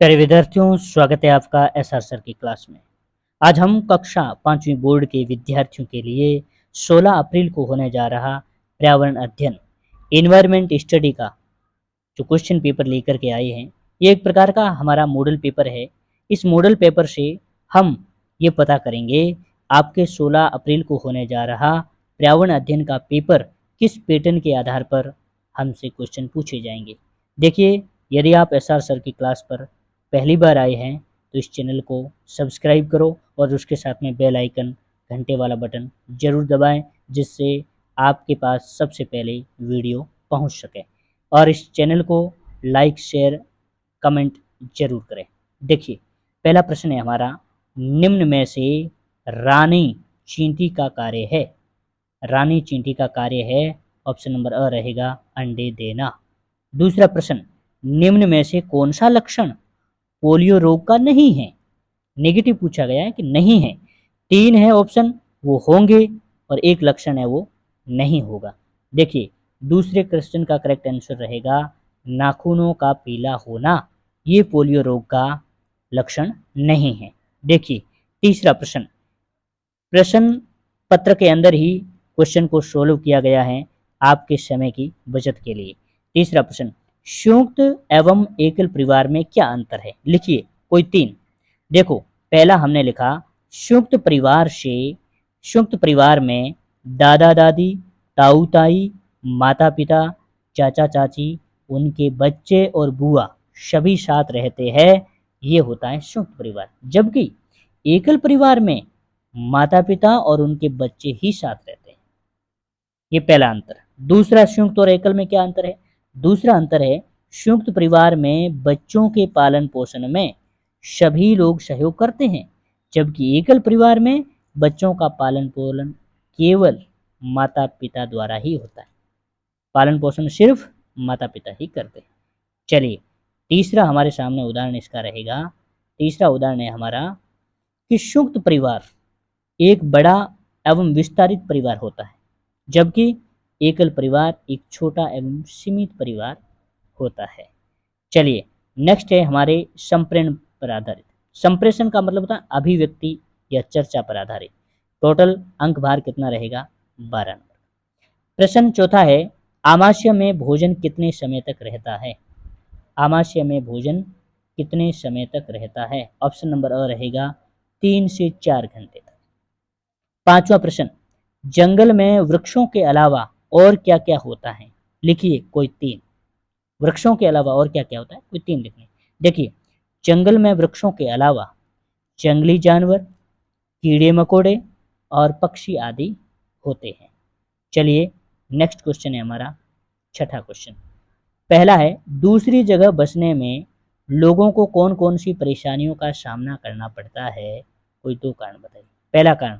प्यारे विद्यार्थियों, स्वागत है आपका एसआर सर की क्लास में। आज हम कक्षा 5वीं बोर्ड के विद्यार्थियों के लिए 16 अप्रैल को होने जा रहा पर्यावरण अध्ययन एनवायरमेंट स्टडी का जो क्वेश्चन पेपर लेकर के आए हैं। ये एक प्रकार का हमारा मॉडल पेपर है। इस मॉडल पेपर से हम ये पता करेंगे आपके 16 अप्रैल को होने जा रहा पर्यावरण अध्ययन का पेपर किस पैटर्न के आधार पर हमसे क्वेश्चन पूछे जाएंगे। देखिए, यदि आप एसआर सर की क्लास पर पहली बार आए हैं तो इस चैनल को सब्सक्राइब करो और उसके साथ में बेल आइकन घंटे वाला बटन ज़रूर दबाएं, जिससे आपके पास सबसे पहले वीडियो पहुंच सके। और इस चैनल को लाइक शेयर कमेंट जरूर करें। देखिए, पहला प्रश्न है हमारा, निम्न में से रानी चींटी का कार्य है। रानी चींटी का कार्य है, ऑप्शन नंबर अ रहेगा, अंडे देना। दूसरा प्रश्न, निम्न में से कौन सा लक्षण पोलियो रोग का नहीं है। नेगेटिव पूछा गया है कि नहीं है। तीन है ऑप्शन, वो होंगे, और एक लक्षण है वो नहीं होगा। देखिए, दूसरे क्वेश्चन का करेक्ट आंसर रहेगा नाखूनों का पीला होना। ये पोलियो रोग का लक्षण नहीं है। देखिए, तीसरा प्रश्न, प्रश्न पत्र के अंदर ही क्वेश्चन को सोल्व किया गया है आपके समय की बचत के लिए। तीसरा प्रश्न, संयुक्त एवं एकल परिवार में क्या अंतर है। लिखिए कोई तीन। देखो, पहला हमने लिखा संयुक्त परिवार में दादा दादी, ताऊ ताई, माता पिता, चाचा चाची, उनके बच्चे और बुआ सभी साथ रहते हैं। ये होता है संयुक्त परिवार। जबकि एकल परिवार में माता पिता और उनके बच्चे ही साथ रहते हैं। ये पहला अंतर। दूसरा, संयुक्त और एकल में क्या अंतर है। दूसरा अंतर है, संयुक्त परिवार में बच्चों के पालन पोषण में सभी लोग सहयोग करते हैं, जबकि एकल परिवार में बच्चों का पालन पोषण केवल माता पिता द्वारा ही होता है। पालन पोषण सिर्फ माता पिता ही करते हैं। चलिए, तीसरा हमारे सामने उदाहरण इसका रहेगा। तीसरा उदाहरण है हमारा कि संयुक्त परिवार एक बड़ा एवं विस्तारित परिवार होता है, जबकि एकल परिवार एक छोटा एवं सीमित परिवार होता है। चलिए, नेक्स्ट है हमारे संप्रेषण पर आधारित। संप्रेषण का मतलब होता है अभिव्यक्ति या चर्चा पर आधारित। टोटल अंक भार कितना रहेगा, 12 नंबर। प्रश्न चौथा है, आमाशय में भोजन कितने समय तक रहता है। आमाशय में भोजन कितने समय तक रहता है। ऑप्शन नंबर अ रहेगा, 3 से 4 घंटे तक। पांचवा प्रश्न, जंगल में वृक्षों के अलावा और क्या क्या होता है। लिखिए कोई तीन। वृक्षों के अलावा और क्या क्या होता है, कोई तीन लिखने। देखिए, जंगल में वृक्षों के अलावा जंगली जानवर, कीड़े मकोड़े और पक्षी आदि होते हैं। चलिए, नेक्स्ट क्वेश्चन है हमारा छठा क्वेश्चन। पहला है, दूसरी जगह बसने में लोगों को कौन कौन सी परेशानियों का सामना करना पड़ता है। कोई दो कारण बताइए। पहला कारण,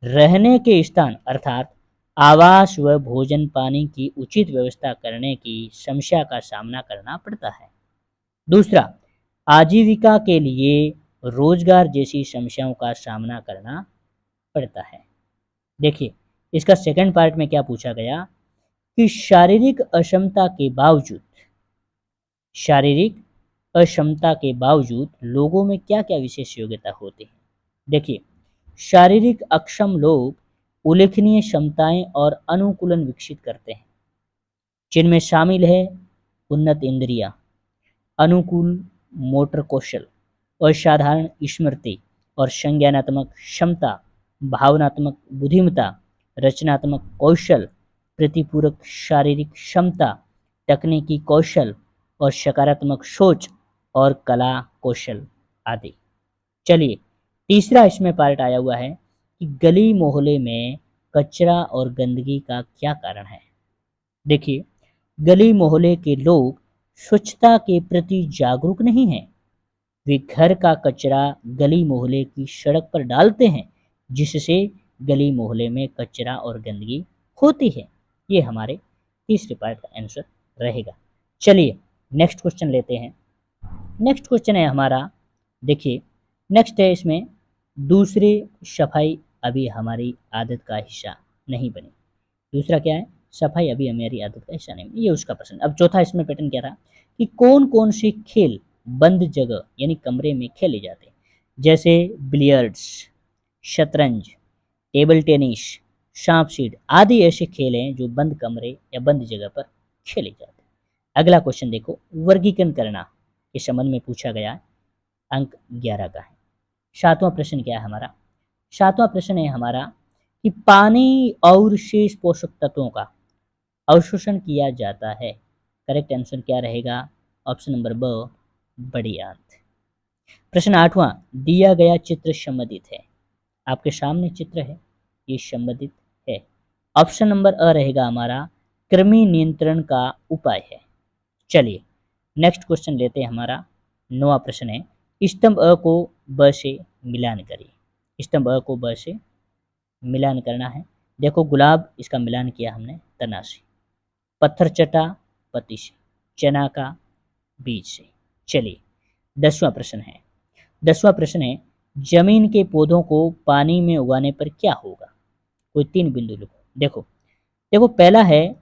रहने के स्थान अर्थात आवास व भोजन पानी की उचित व्यवस्था करने की समस्या का सामना करना पड़ता है। दूसरा, आजीविका के लिए रोजगार जैसी समस्याओं का सामना करना पड़ता है। देखिए, इसका सेकंड पार्ट में क्या पूछा गया कि शारीरिक अक्षमता के बावजूद लोगों में क्या क्या विशेष योग्यता होती है। देखिए, शारीरिक अक्षम लोग उल्लेखनीय क्षमताएं और अनुकूलन विकसित करते हैं, जिनमें शामिल है उन्नत इंद्रियां, अनुकूल मोटर कौशल, असाधारण स्मृति और संज्ञानात्मक क्षमता, भावनात्मक बुद्धिमत्ता, रचनात्मक कौशल, प्रतिपूरक शारीरिक क्षमता, तकनीकी कौशल और सकारात्मक सोच और कला कौशल आदि। चलिए, तीसरा इसमें पार्ट आया हुआ है कि गली मोहल्ले में कचरा और गंदगी का क्या कारण है। देखिए, गली मोहल्ले के लोग स्वच्छता के प्रति जागरूक नहीं हैं। वे घर का कचरा गली मोहल्ले की सड़क पर डालते हैं, जिससे गली मोहल्ले में कचरा और गंदगी होती है। ये हमारे तीसरे पार्ट का आंसर रहेगा। चलिए, नेक्स्ट क्वेश्चन लेते हैं। नेक्स्ट क्वेश्चन है हमारा, देखिए, नेक्स्ट है इसमें, दूसरे सफाई अभी हमारी आदत का हिस्सा नहीं बनी। दूसरा क्या है, सफाई अभी हमारी आदत का हिस्सा नहीं बनी, ये उसका प्रश्न। अब चौथा इसमें पैटर्न क्या था कि कौन कौन से खेल बंद जगह यानी कमरे में खेले जाते हैं, जैसे बिलियर्ड्स, शतरंज, टेबल टेनिस, सांप सीढ़ी आदि ऐसे खेल हैं जो बंद कमरे या बंद जगह पर खेले जाते हैं। अगला क्वेश्चन देखो, वर्गीकरण करना इस संबंध में पूछा गया है, अंक 11 का है। सातवां प्रश्न क्या है हमारा? सातवां प्रश्न है हमारा कि पानी और शेष पोषक तत्वों का अवशोषण किया जाता है। करेक्ट आंसर क्या रहेगा? ऑप्शन नंबर ब, बड़ी आंत। प्रश्न आठवां, दिया गया चित्र संबंधित है। आपके सामने चित्र है, ये संबंधित है। ऑप्शन नंबर अ रहेगा हमारा, कृमि नियंत्रण का उपाय है। चलिए नेक्स्ट क्वेश्चन लेते हैं हमारा। नौवां प्रश्न है, स्तंभ अ को ब से मिलान करिए। स्तंभ अ को ब से मिलान करना है। देखो गुलाब, इसका मिलान किया हमने तना से, पत्थर चटा पत्ती से, चना का बीज से। चलिए 10वां प्रश्न है। 10वां प्रश्न है, जमीन के पौधों को पानी में उगाने पर क्या होगा? कोई 3 बिंदु लिखो। देखो देखो पहला है,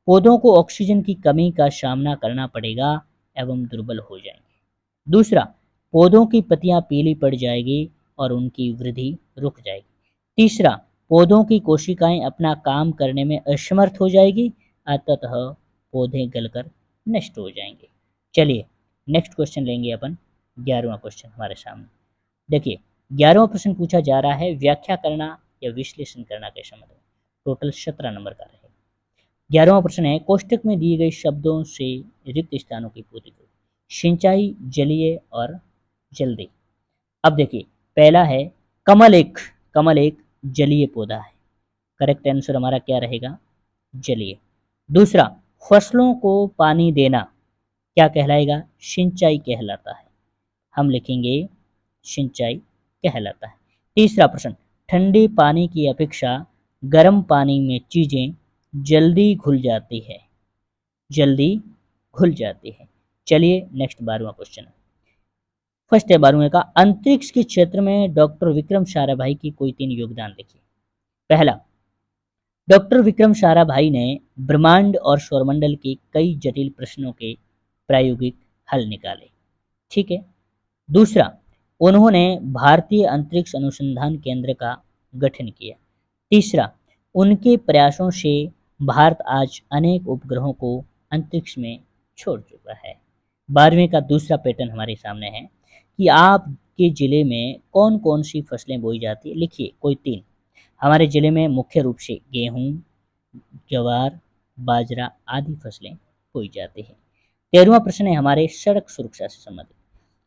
पौधों को ऑक्सीजन की कमी का सामना करना पड़ेगा एवं दुर्बल हो जाएंगे। दूसरा, पौधों की पत्तियां पीली पड़ जाएगी और उनकी वृद्धि रुक जाएगी। तीसरा, पौधों की कोशिकाएं अपना काम करने में असमर्थ हो जाएगी, अतः पौधे गलकर नष्ट हो जाएंगे। चलिए नेक्स्ट क्वेश्चन लेंगे अपन। 11वां क्वेश्चन हमारे सामने देखिए। 11वां प्रश्न पूछा जा रहा है, व्याख्या करना या विश्लेषण करना के संबंध में। टोटल 17 नंबर का रहेगा। 11वां प्रश्न है, कोष्टक में दिए गए शब्दों से रिक्त स्थानों की पूर्ति करो। सिंचाई, जलीय और जल्दी। अब देखिए पहला है कमल एक। कमल एक जलीय पौधा है। करेक्ट आंसर हमारा क्या रहेगा? जलीय। दूसरा, फसलों को पानी देना क्या कहलाएगा? सिंचाई कहलाता है। हम लिखेंगे सिंचाई कहलाता है। तीसरा प्रश्न, ठंडे पानी की अपेक्षा गर्म पानी में चीजें जल्दी घुल जाती है। जल्दी घुल जाती है। चलिए नेक्स्ट 12वां क्वेश्चन। फर्स्ट है 12वें का, अंतरिक्ष के क्षेत्र में डॉक्टर विक्रम साराभाई की कोई 3 योगदान लिखिए। पहला, डॉक्टर विक्रम साराभाई ने ब्रह्मांड और सौरमंडल के कई जटिल प्रश्नों के प्रायोगिक हल निकाले। ठीक है। दूसरा, उन्होंने भारतीय अंतरिक्ष अनुसंधान केंद्र का गठन किया। तीसरा, उनके प्रयासों से भारत आज अनेक उपग्रहों को अंतरिक्ष में छोड़ चुका है। 12वें का दूसरा पैटर्न हमारे सामने है कि आपके जिले में कौन कौन सी फसलें बोई जाती है, लिखिए कोई 3। हमारे जिले में मुख्य रूप से गेहूं, ज्वार, बाजरा आदि फसलें बोई जाती हैं। 13वां प्रश्न है हमारे सड़क सुरक्षा से संबंधित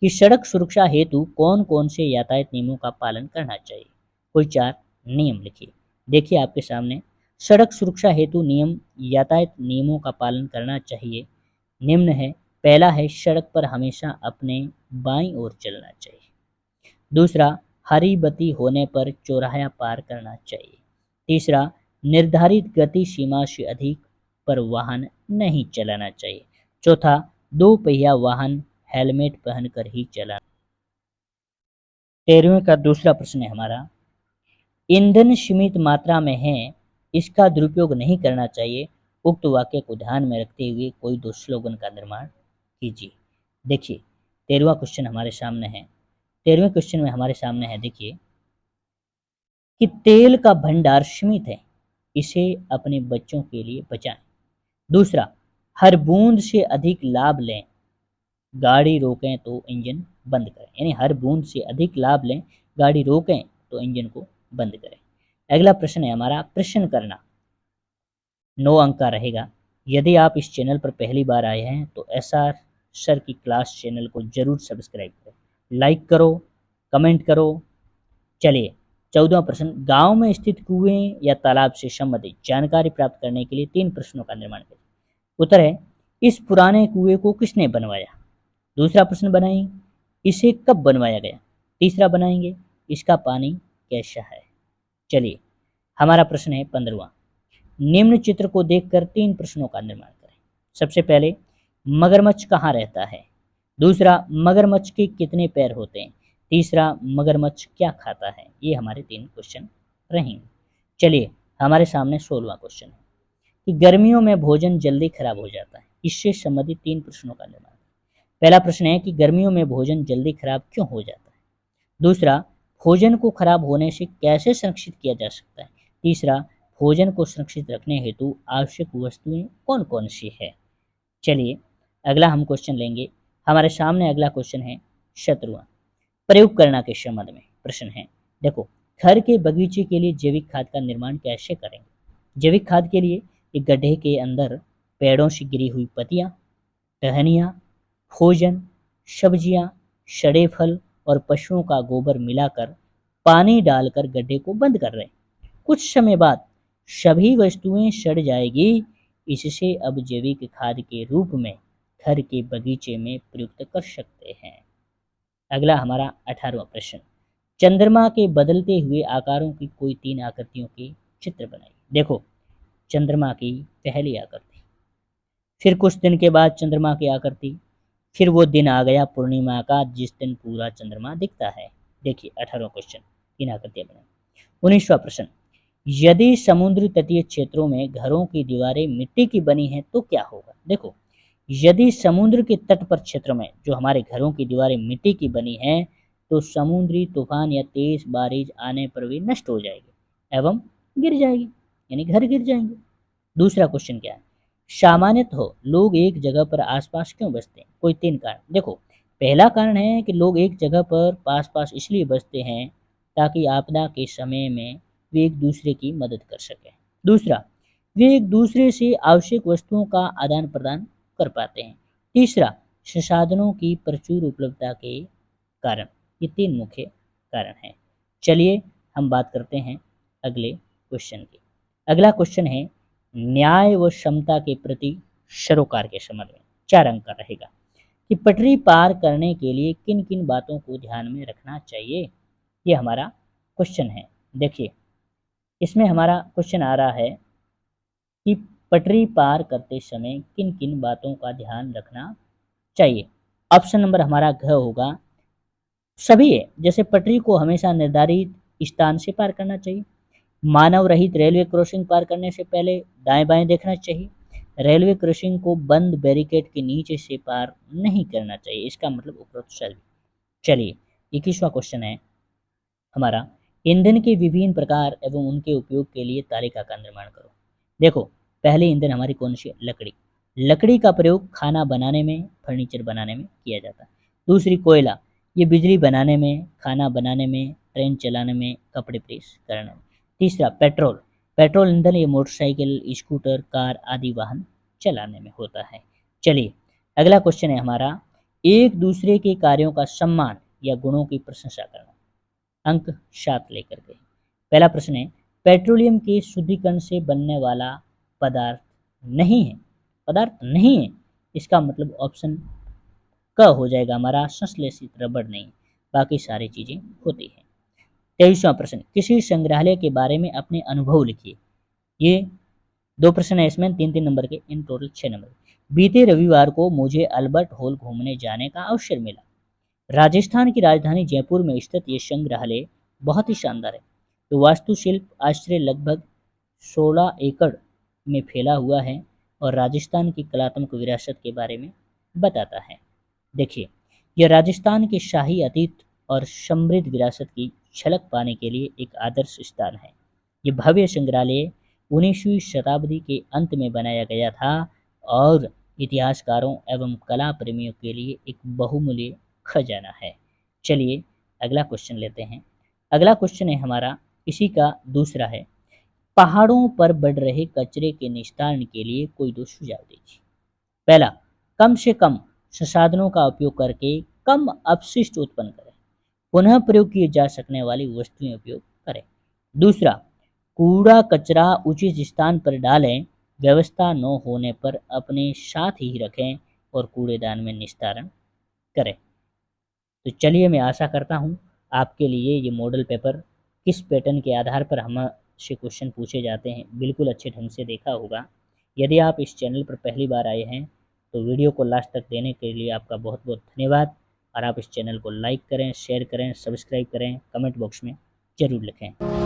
कि सड़क सुरक्षा हेतु कौन कौन से यातायात नियमों का पालन करना चाहिए। कोई 4 नियम लिखिए। देखिए आपके सामने, सड़क सुरक्षा हेतु नियम, यातायात नियमों का पालन करना चाहिए। निम्न है। पहला है, सड़क पर हमेशा अपने बाईं ओर चलना चाहिए। दूसरा, हरी बत्ती होने पर चौराहा पार करना चाहिए। तीसरा, निर्धारित गति सीमा से अधिक पर वाहन नहीं चलाना चाहिए। चौथा, 2 पहिया वाहन हेलमेट पहनकर ही चलाना। 13वें का दूसरा प्रश्न है हमारा, ईंधन सीमित मात्रा में है, इसका दुरुपयोग नहीं करना चाहिए। उक्त वाक्य को ध्यान में रखते हुए कोई 2 स्लोगन का निर्माण कीजिए। देखिए 13वां क्वेश्चन हमारे सामने है। 13वें क्वेश्चन में हमारे सामने है, देखिए कि तेल का भंडार सीमित है, इसे अपने बच्चों के लिए बचाएं। दूसरा, हर बूंद से अधिक लाभ लें, गाड़ी रोकें तो इंजन बंद करें। यानी हर बूंद से अधिक लाभ लें, गाड़ी रोकें तो इंजन को बंद करें। अगला प्रश्न है हमारा, प्रश्न करना। 9 अंक का रहेगा। यदि आप इस चैनल पर पहली बार आए हैं तो SR सर की क्लास चैनल को जरूर सब्सक्राइब करो, लाइक करो, कमेंट करो। चलिए 14वां प्रश्न, गांव में स्थित कुएं या तालाब से संबंधित जानकारी प्राप्त करने के लिए 3 प्रश्नों का निर्माण करें। उत्तर है, इस पुराने कुएं को किसने बनवाया। दूसरा प्रश्न बनाएं, इसे कब बनवाया गया। तीसरा बनाएंगे, इसका पानी कैसा है। चलिए हमारा प्रश्न है 15वां, निम्न चित्र को देखकर 3 प्रश्नों का निर्माण करें। सबसे पहले, मगरमच्छ कहाँ रहता है। दूसरा, मगरमच्छ के कितने पैर होते हैं। तीसरा, मगरमच्छ क्या खाता है। ये हमारे 3 क्वेश्चन रहेंगे। चलिए हमारे सामने 16वां क्वेश्चन है कि गर्मियों में भोजन जल्दी खराब हो जाता है, इससे संबंधित 3 प्रश्नों का निर्माण। पहला प्रश्न है कि गर्मियों में भोजन जल्दी खराब क्यों हो जाता है। दूसरा, भोजन को खराब होने से कैसे संरक्षित किया जा सकता है। तीसरा, भोजन को सुरक्षित रखने हेतु आवश्यक वस्तुएं कौन कौन सी है। चलिए अगला हम क्वेश्चन लेंगे। हमारे सामने अगला क्वेश्चन है शत्रुआं प्रयोग करना के संबंध में प्रश्न है। देखो, घर के बगीचे के लिए जैविक खाद का निर्माण कैसे करेंगे। जैविक खाद के लिए एक गड्ढे के अंदर पेड़ों से गिरी हुई पत्तियां, टहनियाँ, भोजन, सब्जियाँ, सड़े फल और पशुओं का गोबर मिलाकर पानी डालकर गड्ढे को बंद कर दें। कुछ समय बाद सभी वस्तुएं सड़ जाएगी। इससे अब जैविक खाद के रूप में घर के बगीचे में प्रयुक्त कर सकते हैं। अगला हमारा 18वां प्रश्न, चंद्रमा के बदलते हुए आकारों की कोई 3 आकृतियों के चित्र बनाइए। देखो, चंद्रमा की पहली आकृति, फिर कुछ दिन के बाद चंद्रमा की आकृति, फिर वो दिन आ गया पूर्णिमा का जिस दिन पूरा चंद्रमा दिखता है। देखिए 18वां क्वेश्चन, 3 आकृतियां बनाई। 19वां प्रश्न, यदि समुद्र तटीय क्षेत्रों में घरों की दीवारें मिट्टी की बनी हैं तो क्या होगा। देखो, यदि समुद्र के तट पर क्षेत्र में जो हमारे घरों की दीवारें मिट्टी की बनी हैं तो समुद्री तूफान या तेज बारिश आने पर भी नष्ट हो जाएगी एवं गिर जाएगी, यानी घर गिर जाएंगे। दूसरा क्वेश्चन क्या है, सामान्यतः लोग एक जगह पर आसपास क्यों बसते हैं। कोई 3 कारण। देखो, पहला कारण है कि लोग एक जगह पर पास पास इसलिए बसते हैं ताकि आपदा के समय में वे एक दूसरे की मदद कर सकें। दूसरा, वे एक दूसरे से आवश्यक वस्तुओं का आदान प्रदान कर पाते हैं। तीसरा, संसाधनों की प्रचुर उपलब्धता के कारण। ये 3 मुख्य कारण हैं। चलिए हम बात करते हैं अगले क्वेश्चन की। अगला क्वेश्चन है न्याय व समता के प्रति सरोकार के संबंध में। 4 अंक का रहेगा कि पटरी पार करने के लिए किन किन बातों को ध्यान में रखना चाहिए। ये हमारा क्वेश्चन है। देखिए, इसमें हमारा क्वेश्चन आ रहा है कि पटरी पार करते समय किन किन बातों का ध्यान रखना चाहिए। ऑप्शन नंबर हमारा घ होगा, सभी है। जैसे पटरी को हमेशा निर्धारित स्थान से पार करना चाहिए। मानव रहित रेलवे क्रॉसिंग पार करने से पहले दाएं बाएं देखना चाहिए। रेलवे क्रॉसिंग को बंद बैरिकेड के नीचे से पार नहीं करना चाहिए। इसका मतलब उपरोक्त सभी। चलिए 21वां क्वेश्चन है हमारा, ईंधन के विभिन्न प्रकार एवं उनके उपयोग के लिए तालिका का निर्माण करो। देखो, पहले ईंधन हमारी कौन सी है, लकड़ी। लकड़ी का प्रयोग खाना बनाने में, फर्नीचर बनाने में किया जाता है। दूसरी कोयला, ये बिजली बनाने में, खाना बनाने में, ट्रेन चलाने में, कपड़े प्रेस करने में। तीसरा पेट्रोल, पेट्रोल ईंधन ये मोटरसाइकिल, स्कूटर, कार आदि वाहन चलाने में होता है। चलिए अगला क्वेश्चन है हमारा, एक दूसरे के कार्यों का सम्मान या गुणों की प्रशंसा करना। अंक 7 लेकर के। पहला प्रश्न है, पेट्रोलियम के शुद्धिकरण से बनने वाला पदार्थ नहीं है। पदार्थ नहीं है, इसका मतलब ऑप्शन क हो जाएगा हमारा, संश्लेषित रबड़ नहीं, बाकी सारी चीजें होती हैं। 23वां प्रश्न, किसी संग्रहालय के बारे में अपने अनुभव लिखिए। ये 2 प्रश्न है इसमें, 3-3 नंबर के, इन टोटल 6 नंबर। बीते रविवार को मुझे अल्बर्ट हॉल घूमने जाने का अवसर मिला। राजस्थान की राजधानी जयपुर में स्थित ये संग्रहालय बहुत ही शानदार है। तो वास्तुशिल्प आश्रय लगभग 16 एकड़ में फैला हुआ है और राजस्थान की कलात्मक विरासत के बारे में बताता है। देखिए, यह राजस्थान के शाही अतीत और समृद्ध विरासत की झलक पाने के लिए एक आदर्श स्थान है। ये भव्य संग्रहालय 19वीं शताब्दी के अंत में बनाया गया था और इतिहासकारों एवं कला प्रेमियों के लिए एक बहुमूल्य खजाना है। चलिए अगला क्वेश्चन लेते हैं। अगला क्वेश्चन है हमारा, इसी का दूसरा है, पहाड़ों पर बढ़ रहे कचरे के निस्तारण के लिए कोई 2 सुझाव दीजिए। पहला, कम से कम संसाधनों का उपयोग करके कम अपशिष्ट उत्पन्न करें। पुनः प्रयोग किए जा सकने वाली वस्तुएं उपयोग करें। दूसरा, कूड़ा कचरा उचित स्थान पर डालें, व्यवस्था न होने पर अपने साथ ही रखें और कूड़ेदान में निस्तारण करें। तो चलिए मैं आशा करता हूँ आपके लिए ये मॉडल पेपर किस पैटर्न के आधार पर हमसे क्वेश्चन पूछे जाते हैं बिल्कुल अच्छे ढंग से देखा होगा। यदि आप इस चैनल पर पहली बार आए हैं तो वीडियो को लास्ट तक देने के लिए आपका बहुत बहुत धन्यवाद। और आप इस चैनल को लाइक करें, शेयर करें, सब्सक्राइब करें, कमेंट बॉक्स में ज़रूर लिखें।